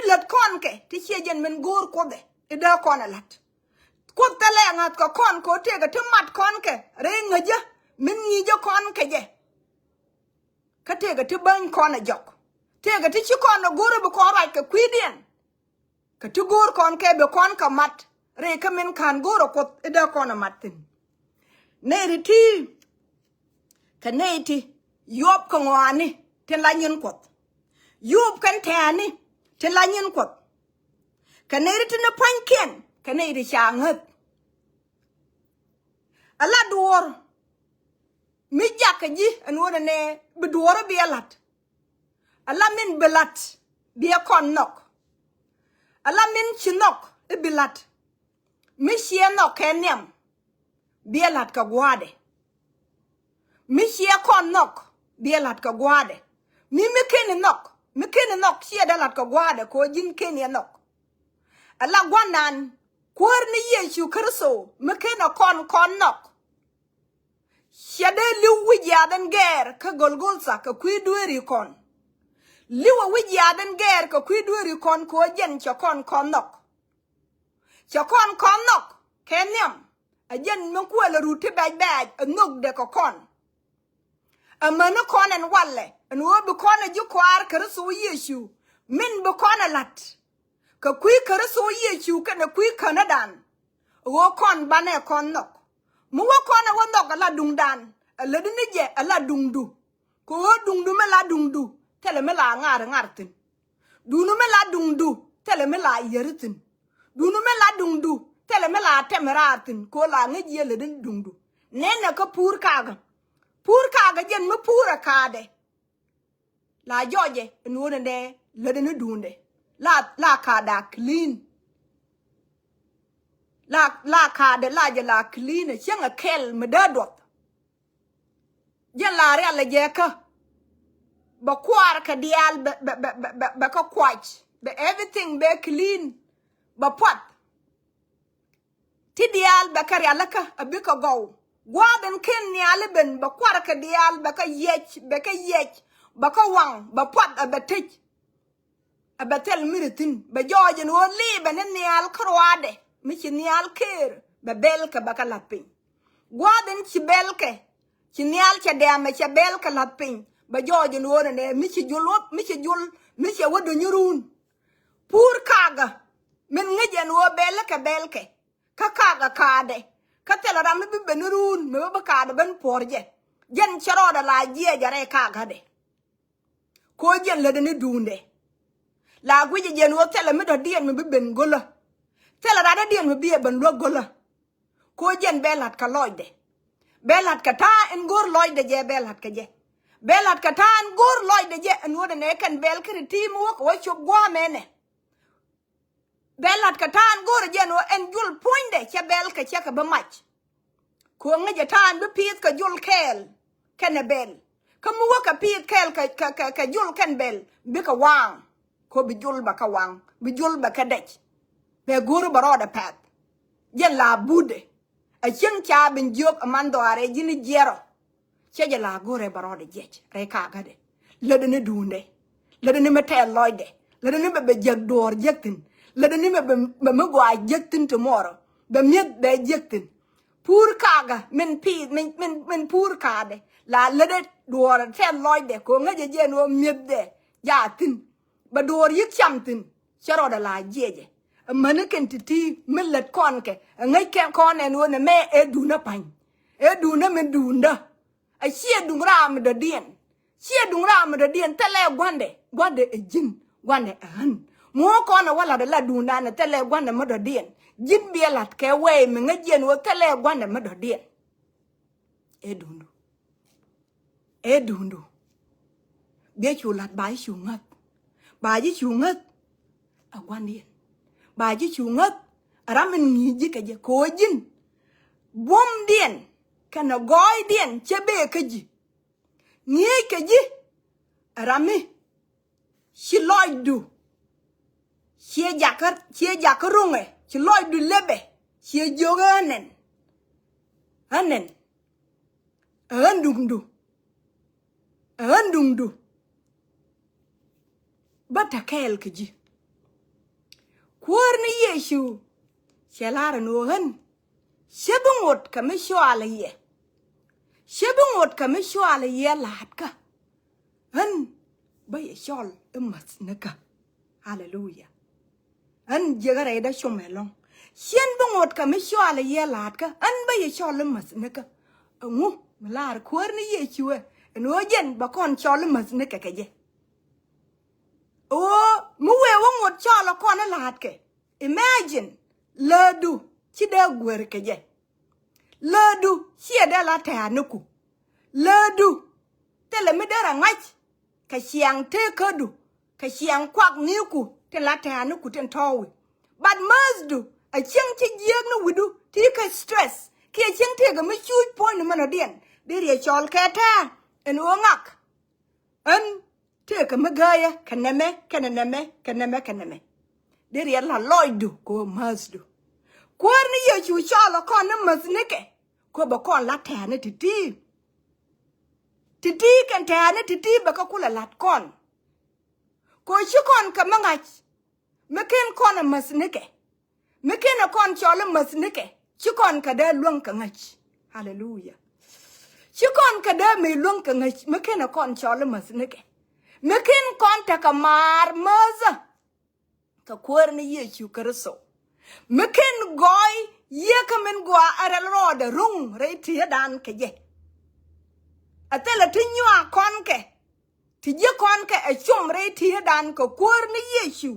A: let kon ke ti chejen men gor ko de ida kon alat ku tele ngat ko kon ko te ka ti mat kon ke re ngaja men ni jo kon ke je ka te ka ti ban kon a jok te ka ti chi kon no gor bo ko ra ke kwidien ka ti gor kon ke be kon ka mat re ka men kan gor ko ida kon a matin ne ri ti Kaneti, Yob Kongwani, Telanyan Quat. Yob Kantani, Telanyan Quat. Kaneti in a pumpkin, Kaneti Shangut. A lador, Mijakaji, and what a ne, Bedora be a lat. A lamin belat, be a con knock. A lamin chinok, a belat. Mishia no kenyam. Bielat ka guade. Mishia kon nok. Bielat ka guade. Mi mekene nok. Mekene nok shia dalat ka guade ko jin kenya nok. Ala gwanan. Kwar ni Yeshu Kristo. Mekene kon nok. Shade liu wijaden ger ka golgolsa ka kuidweri kon. Liwa wijaden ger ka kuidweri kon ko jen cha kon nok. Cha kon nok. Kenyam. Ajen menkwela ruti baj a nog de ko kon. A mana kon en walle. En wo be kon a jukwar Kristo Yeshu. Min be kon a lat. Ka kui Kristo Yeshu ka na kui Kanadan. Wo kon bane kon nok. Muwa kona wandok ala dungdan. Ala dinije ala dungdu. Ko dungdu me la dungdu. Tele me la ngartin. Dunu me la dungdu. Tele me la yeritin. Dunu me la dungdu. Tele me la temeratin. Ko la ngeji le din dungdu. Nene ka pur kaga. Pur kaga jen me pura kade. La joje. Nwone de le din dunde. La kada clean. La kade la je la clean chang a kel me dadot je la re la je ka ba kwar ka dial ba ka kwach be everything be clean ba pot ti dial ba ka ala ka abi ka go gwaden ken ni ale ben ba kwar ka dial ba ka yech ba ka wang ba pot ba tej abatel miritin ba joje no li ba ni al krwade Michi nial ker ba belka baka lapin. Gwaden chi belke. Chi nial cha dame cha belka lapin. Ba jojo nuore ne michi julop michi wado nyurun. Pur kaga. Min ngejen wo belke. Ka kaga kade. Ka tela rami bibe nurun. Me ba kade ben porje. Jen charoda la jie jare kaga de. Ko jen lede ni dunde. La gwije jen wo tela mido dien me bibe ngola. Tela rada dien me biye ban logola. Ko jen belat ka loide. Belat ka ta en gor loide je belat ka je. Belat ka ta en gor loide je en wode ne kan bel kri timu ko chop gwa mene. Belat ka ta en gor je no en jul poinde che bel ka che ka ba mach. Ko ngeje ta en be pit ka jul kel ken bel. Ka mu ka pit kel ka jul ken bel bi ka wang. Ko bi jul ba ka wang, bi jul ba ka dech. Be guru baroda pat. Jen la bude. A chen cha bin jok amando are jini jero. Che je la gure baroda jech. Re kagade. Lede ne dunde. Lede ne me te loide. Lede ne be jeg door jektin. Lede ne be me gwa jektin tomorrow. Be miet be jektin. Pur kaga. Min pur kade. La lede door te loide. Ko ngaje jen wo miet de. Ja tin. Ba door yik chamtin. Cheroda la jeje. Mannequin titi millet konke ngai ken kon en wona me eduna pan eduna me dunda a sie dungra me de dien sie dungra me de dien tele gwande ejin gwande han mo kona wala de la dunda na tele gwande me de dien jin bielat ke we me ngajien wo tele gwande me de dien edundu be chulat bai chungat ba ji chungat a gwandien ba ji chungat ramen ngiji kaje ko jin bom dien kana goy dien chebe kaji ni kaji rami shi loidu shi jakarunge shi loidu lebe shi joganen anen andungdu bata kel kaji Kwarni Yeshu, Shalara no hun. Shebungot kamishwala ye. Shebungot kamishwala ye latka. Hun, by a shawl, a masnaka. Hallelujah. Hun jagareda shomelong. Shenbungot kamishwala ye latka, and by a shawl masnaka. A woo, Malar Kwarni Yeshu, and Ojen bakon shawl masnaka kaje. Oh, muwe wongot chala kona latke. Imagine, ladu, chida gwerke je. Ladu, siada la tanuku. Ladu, tele medera ngach. Kashiang te kadu, kashiang kwak niku, ten la tanuku ten tawi. But mazdu, a chang chi yeg no widu ti ka stress ki a chang te ga me chu point man odien de ri chol ka ta en ongak en te ka me ga ya kaname de ri la loidu ko masdu kwar ni ye chu chala kon na masnike ko ba kon la ta ne titi kan ta ne titi ba ka kula lat kon ko shi kon ka mangach meken kon masnike meken kon chala masnike shi kon ka da luang ka ngach hallelujah shi kon ka da me luang ka ngach meken kon chala masnike meken kon ta ka mar maza ka kwar ni ye chu karso meken goy ye ka men gwa aral roda rung re ti dan ke ye atela tinywa kon ke ti je kon ke e chum re ti dan ko kwar ni ye chu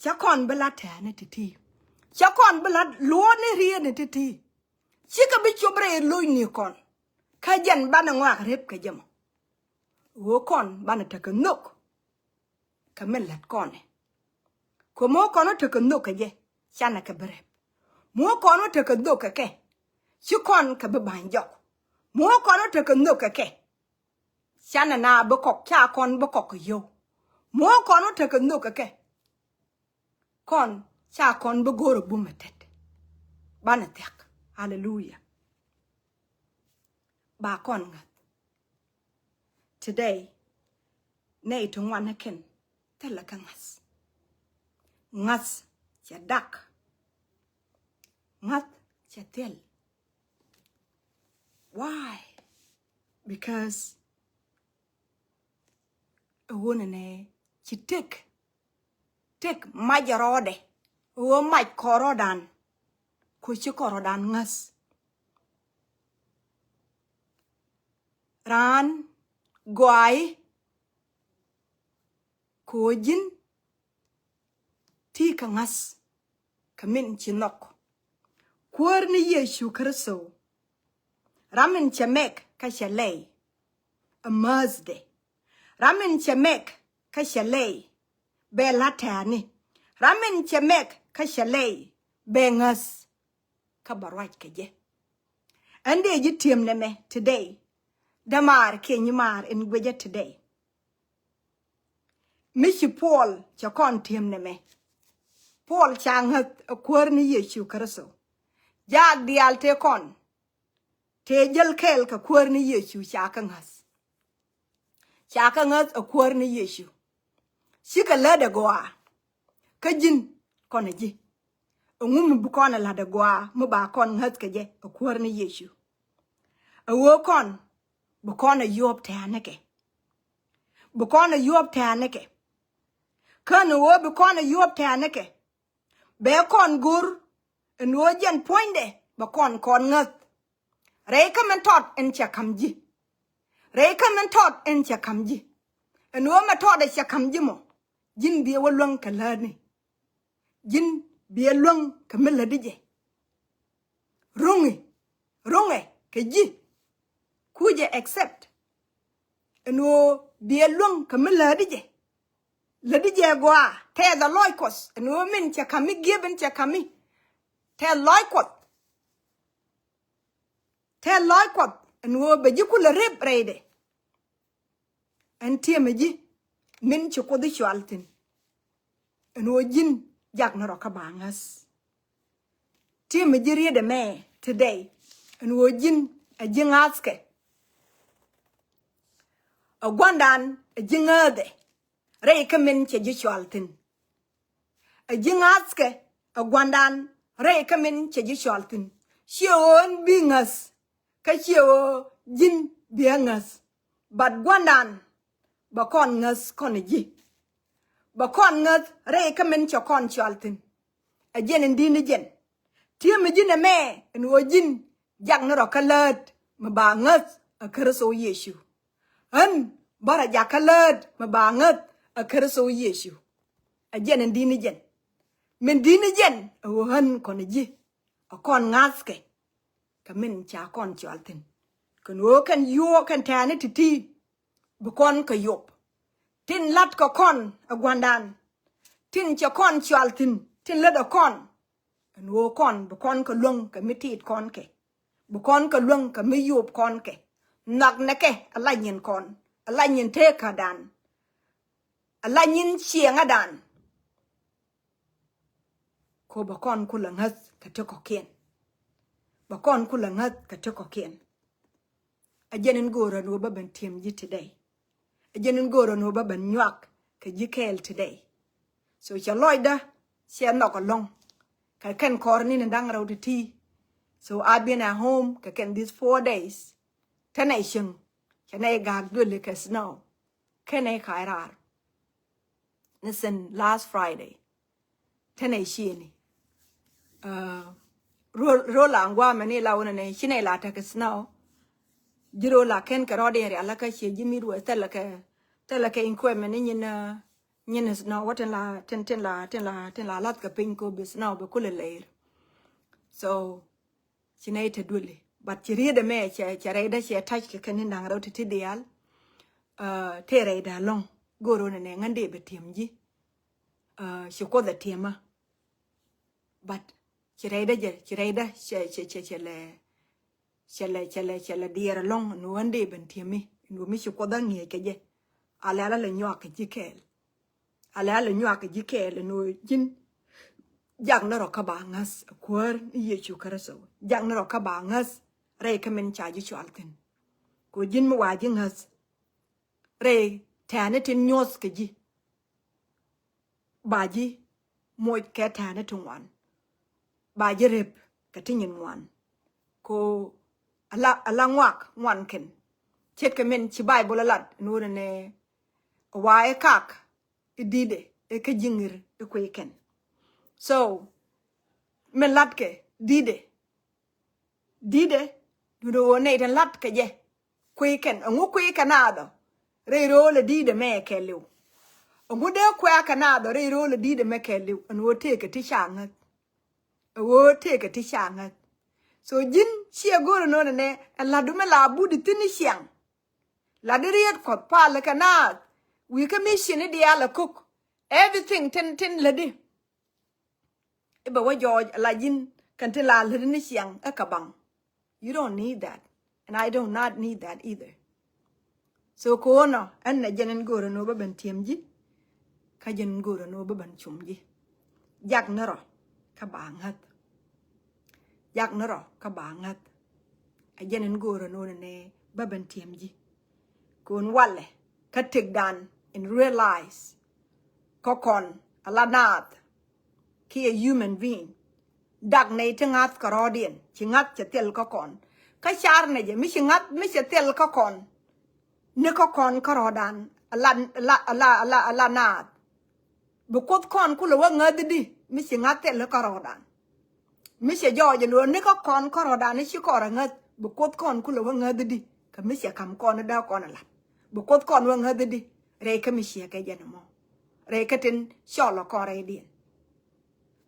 A: cha kon bela ta ne ti cha kon bela lo ne ri ne ti chi ka bi chubre lo ni kon ka jan bana ngwa rep ke jama wo kon bana ta ka nok ka men lat kon ko mo kono te ko nok je chana ka brep mo kono te ko nok ke chi kon ka be banjo mo kono te ko nok ke chana na be kok cha kon be kok yo mo kono te ko nok ke kon cha kon be goro bumetet bana tek hallelujah ba kon nga today nay to wan ken tela kangas ngat cha dak ngat cha tel why because a woman chi take majarode o maj korodan ko chi korodan ngas ran gwai ko jin ti ka ngas kamin chinok kwar ni Yeshu Kristo ramin chamek ka shalei a mazde ramin chamek ka shalei be latani ramin chamek ka shalei be ngas ka barwaj ke je ande jitiem ne me today damar ke nyimar in gweje today mishi Paul cha kon tiem ne me Paul changat a kwar ni Yeshu Kristo jag dial te kon te jel kel ka kwar ni Yeshu chaka ngas a kwar ni Yeshu shika lada goa ka jin kon ji ngum bu kon lada goa mu ba kon ngas ka je a kwar ni Yeshu a wo kon bu kon yob te anake bu kon yob te anake kan wo bu kon yob te anake be kon gur no jen poinde ba kon ngat re ka men tot en cha kamji re ka men tot en cha kamji no ma tot cha kamji mo jin bi walong ka lani jin bi long ka mela dije rungi ka ji kuje accept no bi long ka mela dije la dije gwa te the loikos no min cha kami given cha kami te loikot no be ji kula rep rede antie meji min chu ko di chaltin no jin jak no ka bangas tie meji rede me today no jin a jingaske a gwandan a jingade re ka min che ji chaltin a jingaske a gwandan re ka min che ji chaltin shion bingas ka shio jin biangas bad gwandan ba kon ngas kon ji ba kon ngas re ka min cho kon chaltin a jen ndini jen tie me jin me no jin jak no ka lat ma ba ngas a Kristo Yeshu an bara jakalat ma ba ngat a Kristo Yeshu a jen ndini jen men dini jen a han kon ji a kon ngaske kamin cha kon chaltin kan wo kan yo kan tane titi bu kon ka yop tin lat ko kon a gwandan tin cha kon chaltin tin le da kon no kon bu kon ka lung ka mitit kon ke bu kon ka lung ka mi yup kon ke nak ne ke ala nyin kon ala nyin te ka dan ala nyin chienga dan ko ba kon kula ngat ka te ko kien ba kon kula ngat ka te ko kien ajenin gora no ba ben tiem ji today ajenin gora no ba ben nyak ka ji kel today so cha loida sia no ko long ka ken kor ni ndang raw ti so I've been at home ka ken these 4 days tanation kanay gag dule ka snow kanay khairar listen last Friday tanation rola ngwa mani lawna ne shine la ta ka snow jiro la ken ka rode ya la ka she jimi ru tala ka in ko mani nyina snow watan la ten la lat ka pin ko bis snow be kule leir so shine ta dule but chiri da me chere da she touch ka ken ndang raw ti dial tere da long goro ne ngande be tiemji she ko da tiema but chire da chele diere long no ande ben tiemi no mi ko da ngie ke je ala le nyo ke jikel ala le nyo ke jikel no jin jak na ro ka ba ngas kwar ye chu karaso jak na ro ka ba ngas re ka men cha ji chalten ko jin mu wa ji ngas re tane tin nyos ke ji ba ji mo ke tane tun wan ba ji rep ka tin wan ko ala ngwak ngwan ken chet ka men chi bible lat no ne wa e kak idide e ka jingir e ko ken so men lat ke dide do ne den lat ke je ko ken ngu ko kanado re ro le dide me ke lu ngu de ko kanado re ro le dide me ke lu no te ke ti changat wo te ke ti changat so jin chia goro no ne la du me la bu di tini siang la de riet ko pa le kana we commission di ala cook everything ten le di e ba wa George la jin kan te la le ni siang e ka bang you don't need that and I do not need that either so ko no an na jenen goro no ba ben tiemji ka jenen goro no ba ben chumji jak na ro ka bangat yak naro ka bangat ajenen goro no ne baban tiemji kun wale ka tigdan and realize kokon alanat ki a human being dag ne tingat karodien chingat chetel kokon ka char ne je mi chingat mi chetel kokon ne kokon karodan alanat bu kot kon kula wa ngaddi mi chingat tel karodan mi se jo je no ne ko kon koroda ne shi kora ngat bu kot kon kula wa ngaddi ka mi se kam kon da kon la bu kot kon wa ngaddi re ka mi se ka je no re ka tin sholo ko re di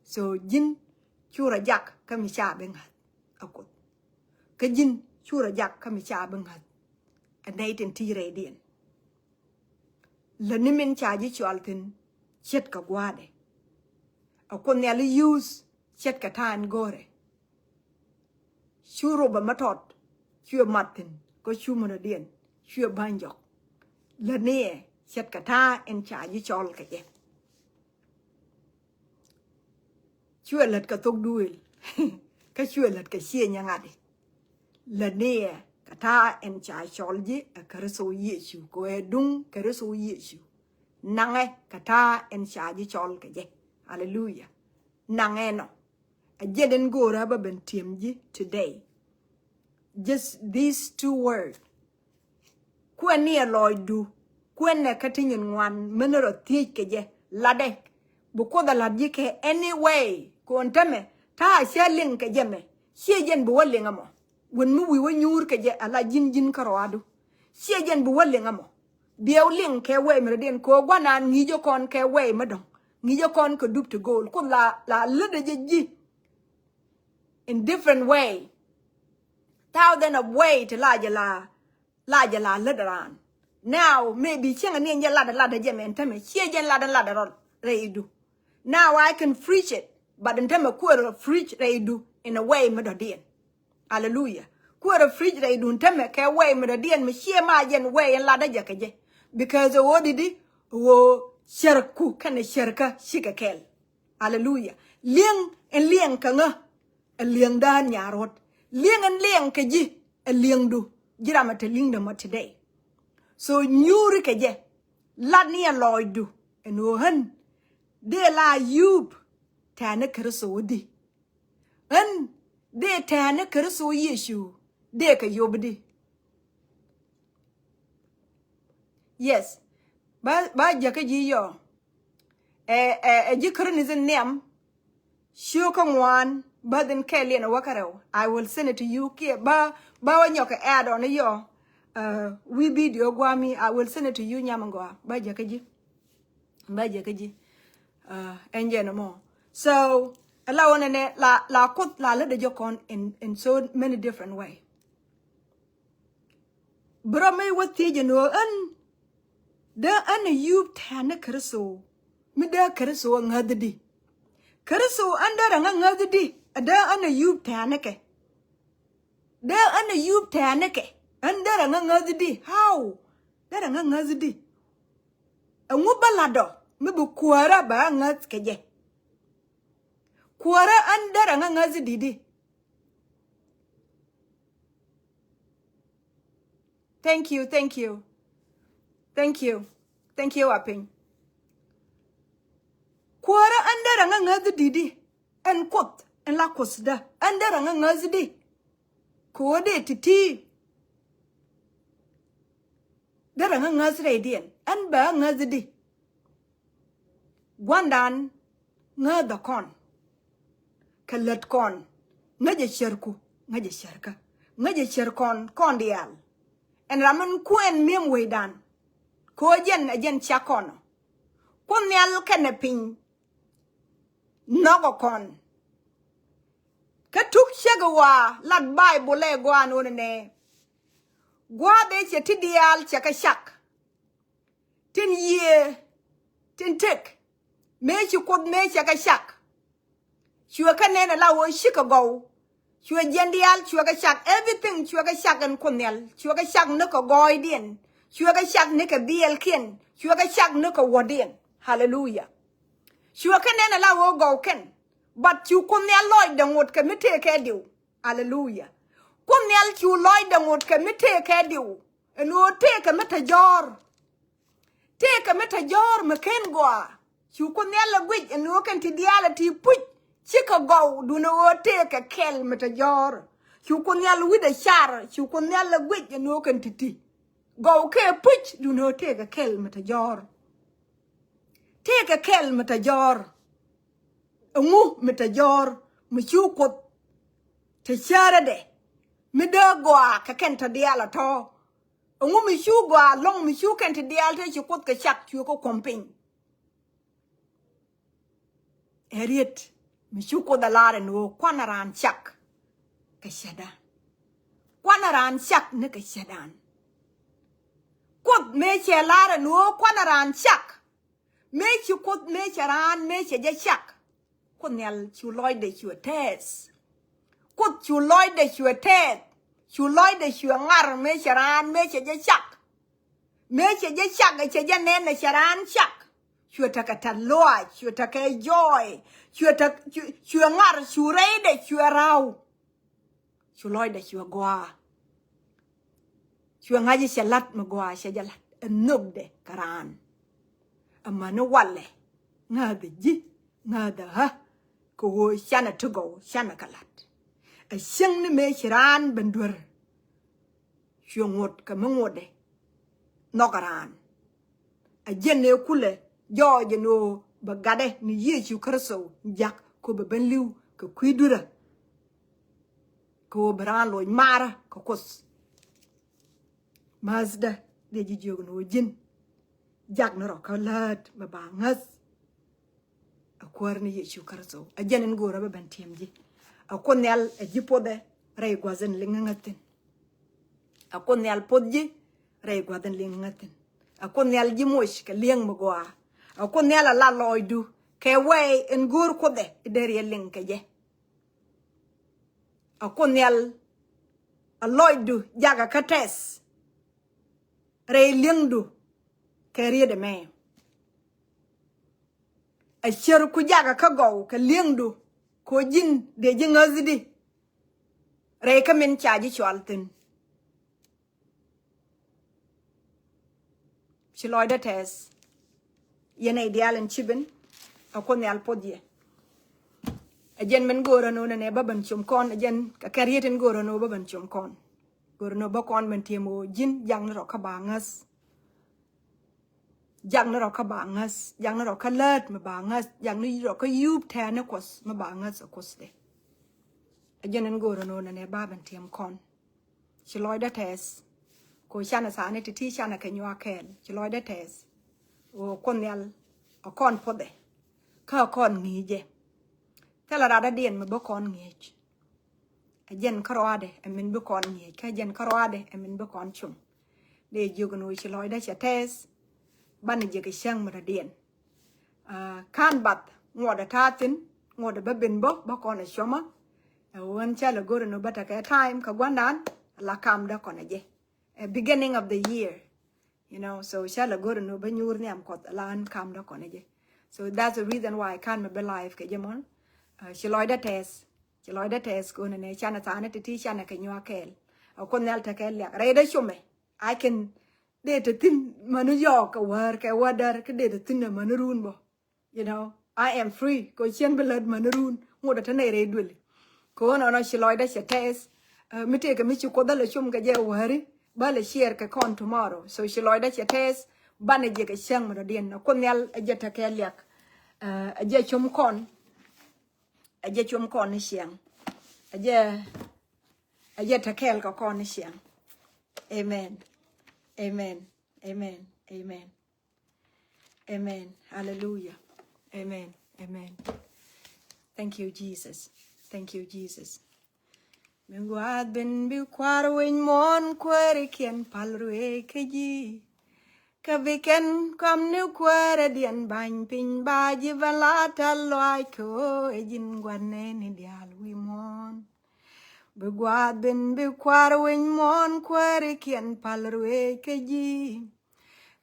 A: so jin chura jak ka mi cha ben hat akut ka jin chura jak ka mi cha ben hat anai tin ti re di la ni min cha ji chaltin chet ka gwade akon ne li use chet ka tan gore churo ba matot chua matin ko chumana dien chua banjok la ne chet ka ta en cha ji chol ka je chua lat ka tok duil ka chua lat ka sie nyangade la ne ka ta en cha chol ji ka reso yesu ko e dung ka reso yesu nange ka ta en cha ji chol ka je hallelujah nange no I didn't go rubber ben tiemji today. Just these 2 words. Kwen ni aloy du. Kwen ne katinyin wan menero tiike je. Lade. Buko da ladji ke anyway. Kwen teme. Ta siya ling ke je me. Siya jen buwa linga mo. Wen mu wiwa nyur ke je ala jin karo adu. Siya jen buwa linga mo. Biyaw ling ke wey meredien ko gwanan ngijo kon ke wey madong. Ngijo kon ko dup to goal. Kwen la lede je ji. In different way. Thousand of way to la ladaran. Now maybe chenga ninja lada jemen tame. Chia jen lada reidu. Now I can preach it. but in time a fridge they do in a way me do hallelujah quarter fridge they do in time ke way me do me share ma yen way en la da je ke because o didi wo sharku kan sharka shika kel hallelujah lieng en lieng kanga a lieng dan nyarot lieng en lieng ke ji a lieng du jirama te lieng de today so nyuri ke je la ni loidu en o han de la yub tane kerso di en de tane kerso yeshu de ka yobdi yes ba jaka ji yo ji kernizin nem shuka ngwan ba den kelly na wakaro I will send it to you ke ba wanyoka add on yo we video gwami I will send it to you nyamangwa ba jaka ji enje no more so allow on la kut la le de jokon in so many different way bro me what you know da ana yub tane kerso mi da kerso ngaddi kerso andara ngaddi da ana yub tane ke da ana yub tane ke andara ngaddi how da ngaddi ngu balado mi bu kuara ba ngat keje kuara andara ngaddi thank you apin kuara andara ngaddi en kot en la kosda andara ngaddi kode titi dara ngaddi dien an ba ngaddi gwandan ngada kon kalat kon ngaje sharku ngaje sharka ngaje sharkon kon dial en ramen kuen miem wedan ko jen chakono kon nyal kanepin nogo kon katuk shagawa lat bible gwan onene gwa be che tidial chaka shak tin ye tin tek me chi kod me chaka shak chua kanene la wo shikago chua jendial chua ka shak everything chua ka shak en konel chua ka shak no ko goidien chua ka shak ne ka biel ken chua ka shak no ko wodien hallelujah chua kanene la wo go ken but chu konel loy de ngot ka mite ke diu hallelujah konel chu loy de ngot ka mite ke diu eno te ka mita jor me ken gwa chu konel la gwit eno kan ti diality puch chika go do no take a kel metajor chu kunyal with a shar chu kunyal gwit no kan titi go ke puch do no take a kel metajor ngu metajor mu chu ko te shara de me da gwa ka ken ta diala to ngu mi chu gwa long mi chu kan te dial te chu ko ka chak chu ko komping eriet Mishuko da lare no kwanaran chak kashadan kwanaran chak ne kashadan kot me che lare no kwanaran chak me chu kot me charan me che ja chak konyal chu loy de chu tes kot chu loy de chu tes chu loy de chu ngar me charan me che ja chak che ja ne na charan chak chua takata loa, chua taka joy, chua ngar, chua reide, chua rau, chua loida, chua goa, chua ngaji shalat magwa shajalat, nugde karan, amano wale, ngada ji, ngada ha, ko shana tugo, shana kalat, a shang ni me shiran bendur, chua ngot kamangode, nokaran, a jene kule, George no bagade ni yechu kerso jak ko be benliu ko kuidura ko bralo mara ko kos mazda de jijog no jin jak no ko lat ba bangas akwar ni yechu kerso a jenen gora be ben temji akonel e jipode ray gwazen lingatin akonel podji ray gwazen lingatin akonel jimosh ka lieng mogwa ako nela la loidu ke way en gur ko de der ye link je a kunyal a loidu jaga kates re lingdu ke rie de me a cher ku jaga ka go ke lingdu ko jin de jingazidi re ka min chaji chwaltin chiloida tes yene ideal en chiben a kunyal podye ajen men goro no ne baban chum kon ajen ka karieten goro no baban chum kon goro no ba kon men tiemo jin jang no ka bangas jang no ka bangas jang no ka lat ma bangas jang no ka yub tane kos ma bangas kos de ajen en goro no ne baban tiem kon chiloida tes ko chana sa ne ti chana ke nywa ken chiloida tes o konyal a kon pode ka kon ngije tala rada dien me bokon ngej ajen karwade emin bokon ngej ka jen karwade emin bokon chum de jogno chiloida chates ban je ke shang mara dien kan bat ngoda tatin ngoda babin bokon a shoma won chala goro no bata ka time ka gwandan la kam da kona je beginning of the year, you know, so chala goro no banyur ni am kot lan kam da kona je. So that's the reason why I can't be live ke jamon chiloida test ko ne chana tane ti chana ke nywa kel ko nel ta kel ya re da chume I can de to tin manu yo ka war ke wadar ke de to tin manu run bo, you know, I am free ko chen belad manu run ngoda tane re dul ko no chiloida test mi te ke mi chu ko dala chum ke je wari bale share ke kon tomorrow so chiloida test bane je ke shang mo dien no ko nel je ta kel yak je chum kon aje chum kon siang aje takel ko kon siang amen amen amen amen amen hallelujah amen amen thank you Jesus mingwad ben bi kwar win mon kwere ken palrue keji kaviken kam nu kwere dien bany pin baji valata loy ko ejin gwanne ni dial wi mon begwad ben bi kwar win mon kwere kien palrue keji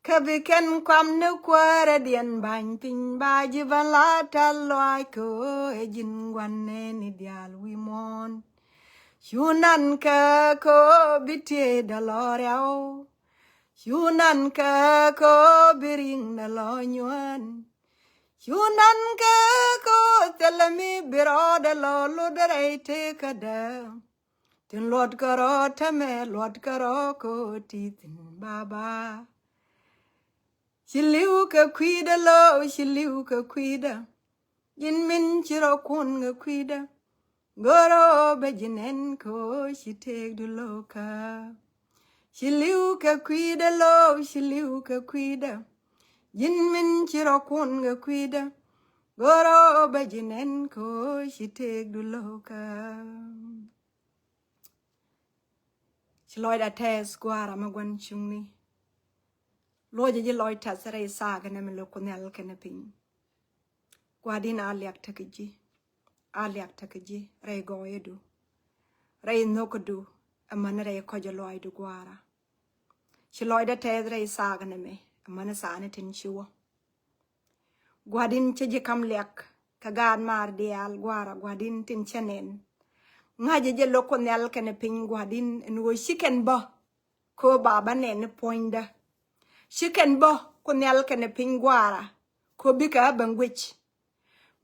A: kaviken kam nu kwere dien bany pin baji valata loy ko ejin gwanne ni dial wi mon yunan ka ko bitie daloreao yunan ka ko biring na lo nyuan yunan ka ko telami biro da lo ludere te kada tin lot karo tame lot karo ko titin baba shiliu ka kwida lo shiliu ka kwida yin min chiro kun ga kwida goro bejinen ko shitek du loka shiliu ka kwida lo shiliu ka kwida yin min chiro kun ga kwida goro bejinen ko shitek du loka chiloida tes gwara magwan chungni loje ji loy tasare saga na melo kunel kana pin gwadina aliak takiji re goyedu re nokodu amana re kojo loy du gwara chiloida tes re saga na me amana sane tin chiwo gwadin cheji kam lek kagan mar dial gwara gwadin tin chanen ngaje je lokonel kana pin gwadin no chicken ba ko baba nen poinda chicken bo kunel kene pingwara ko bika bangwich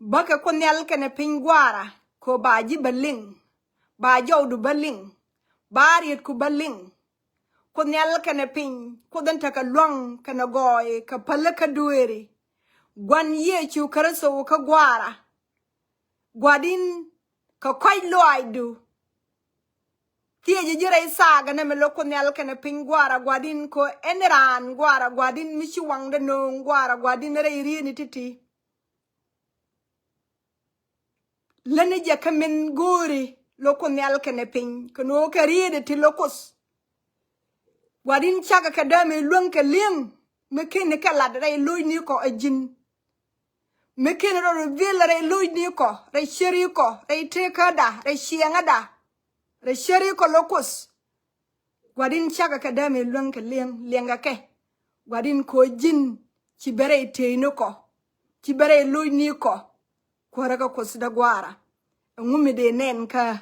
A: baka kunel kene pingwara ko baji baling ba jawdu baling bariet ku baling kunel kene ping kudanta ka long kana goy ka palaka dueri gwan yechu karaso ka gwara gwadin ka koy loidu tieji jire saga na me lokonel kene ping gwara gwadin ko enran gwara gwadin michi wangde no gwara gwadin re iri ni titi lene je kamen gori lokonel kene ping kono karide ti lokos gwadin chaga kadame luang ke liang me kene kala re loy ni ko ajin Mekin reveal re lui ni ko, re sheri ko, re teka da, re shianga da, re sheri ko locus. Gwadin chaka kadame luang ke lianga ke. Gwadin ko jin chibere te no ko, chibere lui ni ko, kwara ka kosda gwara. Ngume de nen ka,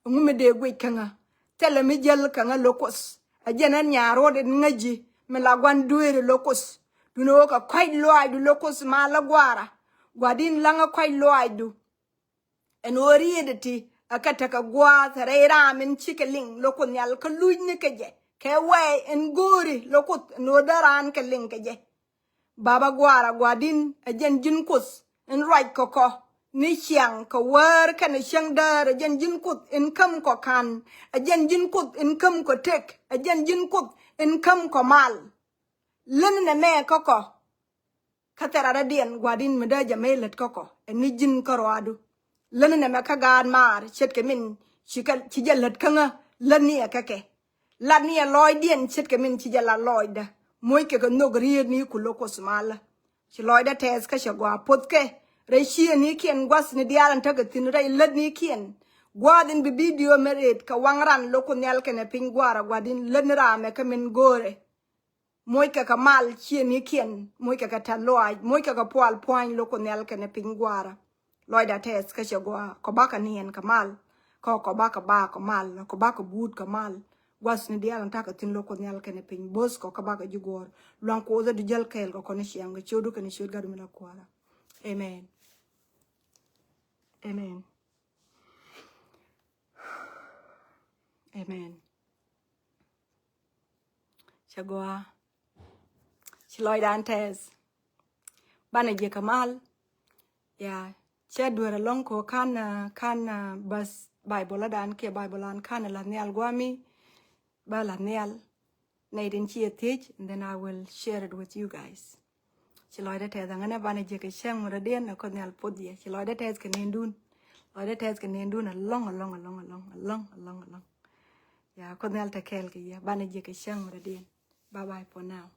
A: ngume de gwe kanga, tele mi jel kanga locus. Ajana nyaro de ngaji, me la gwan duere locus. Duno ka quite loy du locus ma la gwara. Gwadin langa quite loy du. En oriediti akataka gwa tharera min chikeling loko nyal ka lujni keje. Ke way en gori loko no daran ke ling keje. Baba gwara gwadin ajen jinkus en right koko. Ni siang ka war ka ni siang dar ajen jinkut en kam ko kan. Ajen jinkut en kam ko tek. Ajen jinkut en kam ko mal. Len ne me koko. Katara dien gwadin medaja melet koko. En ni jin karwadu. Lene ne me ka gaan maar chet ke min ci jalat kanga lani akake lani loy dien chet ke min ci jala loy da moy ke no grier ni ku lokos mala ci loy da tes ka shagwa potke re shi ni kien gwas ni dialan ta tin re lad ni kien gwadin bi video meret ka wangran loko nyal ke ne pin gwara gwadin len ra me ka min gore moy ke ka mal ci ni kien moy ke ka tan loy moy ke ka poal point loko nyal ke ne pin gwara Loida tes ka shagwa ko baka nien kamal ko baka ba kamal ko baka bud kamal was ni dia lan taka tin loko nyal kene pin bos ko ka baka jugor lan ko za dijal kel ko ne shiang ga chodu kan shud gadu mila kwara amen amen amen shagwa shiloida antes bana je kamal ya Chadwara long ko kana bas Bible dan ke Bible an kana la nial gwami ba la nial naiden chi teach and then I will share it with you guys. Chiloida te ngana bana je ke shang muraden ko nial podie. Chiloida te ke nendun. Loida te ke nendun a long. Ya ko nial te kel ke ya bana je ke shang muraden. Bye bye for now.